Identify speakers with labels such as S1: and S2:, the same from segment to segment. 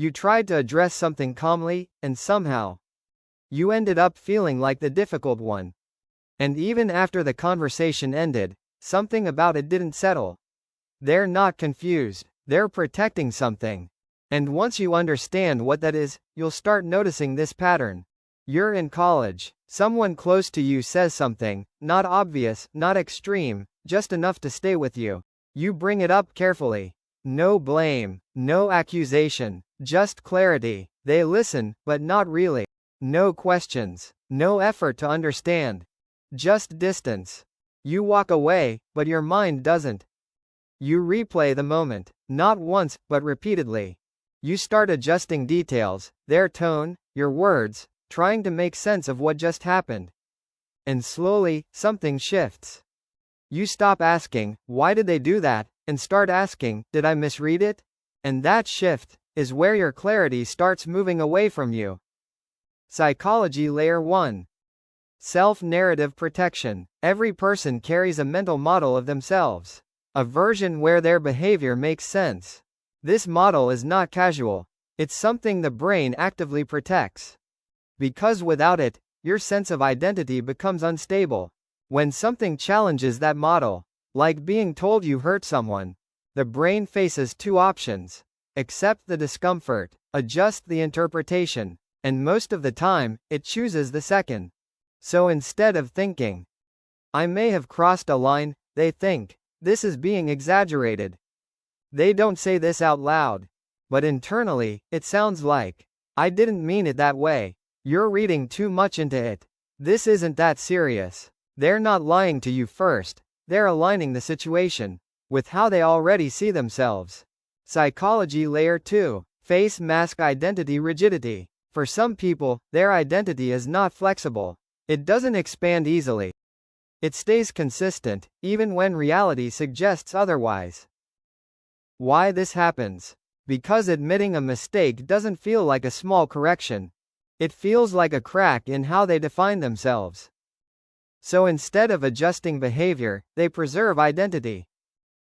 S1: You tried to address something calmly, and somehow, you ended up feeling like the difficult one. And even after the conversation ended, something about it didn't settle. They're not confused, they're protecting something. And once you understand what that is, you'll start noticing this pattern. You're in college. Someone close to you says something, not obvious, not extreme, just enough to stay with you. You bring it up carefully. No blame, no accusation, just clarity. They listen, but not really. No questions, no effort to understand. Just distance. You walk away, but your mind doesn't. You replay the moment, not once, but repeatedly. You start adjusting details, their tone, your words, trying to make sense of what just happened. And slowly, something shifts. You stop asking, why did they do that, and start asking, did I misread it? And that shift is where your clarity starts moving away from you. Psychology Layer 1. Self-narrative protection. Every person carries a mental model of themselves. A version where their behavior makes sense. This model is not casual. It's something the brain actively protects. Because without it, your sense of identity becomes unstable. When something challenges that model, like being told you hurt someone, the brain faces two options. Accept the discomfort, adjust the interpretation, and most of the time, it chooses the second. So instead of thinking, I may have crossed a line, they think, this is being exaggerated. They don't say this out loud, but internally, it sounds like, I didn't mean it that way. You're reading too much into it. This isn't that serious. They're not lying to you first, they're aligning the situation with how they already see themselves. Psychology Layer 2. Face mask identity rigidity. For some people, their identity is not flexible. It doesn't expand easily. It stays consistent, even when reality suggests otherwise. Why this happens? Because admitting a mistake doesn't feel like a small correction. It feels like a crack in how they define themselves. So instead of adjusting behavior, they preserve identity.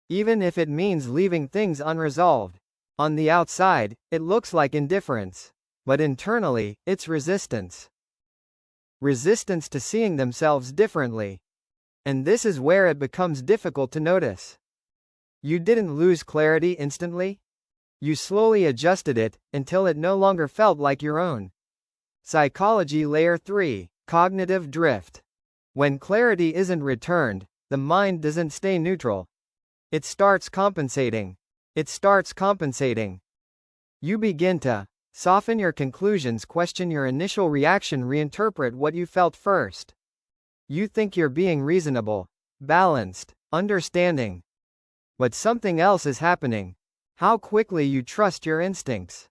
S1: Even if it means leaving things unresolved. On the outside, it looks like indifference. But internally, it's resistance. Resistance to seeing themselves differently. And this is where it becomes difficult to notice. You didn't lose clarity instantly. You slowly adjusted it, until it no longer felt like your own. Psychology Layer 3. Cognitive drift. When clarity isn't returned, the mind doesn't stay neutral. It starts compensating. You begin to soften your conclusions, question your initial reaction, reinterpret what you felt first. You think you're being reasonable, balanced, understanding. But something else is happening. How quickly you trust your instincts.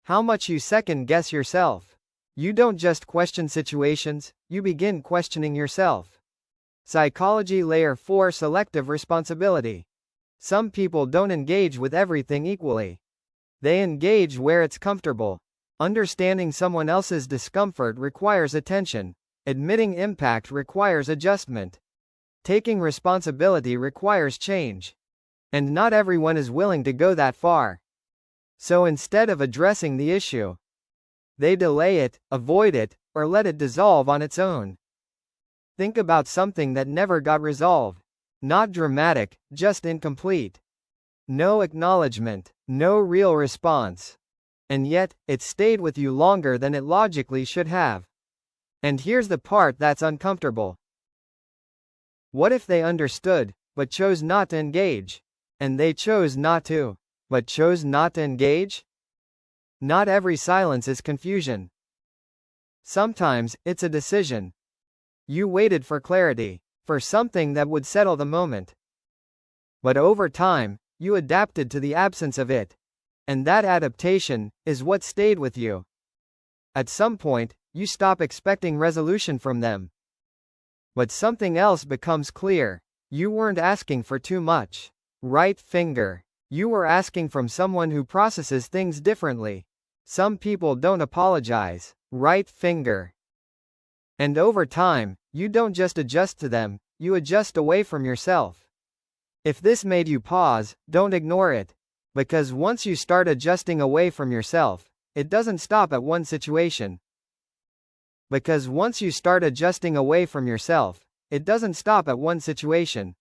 S1: How much you second-guess yourself. You don't just question situations, you begin questioning yourself. Psychology Layer 4. Selective responsibility. Some people don't engage with everything equally. They engage where it's comfortable. Understanding someone else's discomfort requires attention. Admitting impact requires adjustment. Taking responsibility requires change. And not everyone is willing to go that far. So instead of addressing the issue, they delay it, avoid it, or let it dissolve on its own. Think about something that never got resolved. Not dramatic, just incomplete. No acknowledgement, no real response. And yet, it stayed with you longer than it logically should have. And here's the part that's uncomfortable. What if they understood, but chose not to engage? And they chose not to, but chose not to engage? Not every silence is confusion. Sometimes, it's a decision. You waited for clarity, for something that would settle the moment. But over time, you adapted to the absence of it. And that adaptation is what stayed with you. At some point, you stop expecting resolution from them. But something else becomes clear. You weren't asking for too much. Right finger. You were asking from someone who processes things differently. Some people don't apologize. Right finger. And over time, you don't just adjust to them, you adjust away from yourself. If this made you pause, don't ignore it. Because once you start adjusting away from yourself, it doesn't stop at one situation. Because once you start adjusting away from yourself, it doesn't stop at one situation.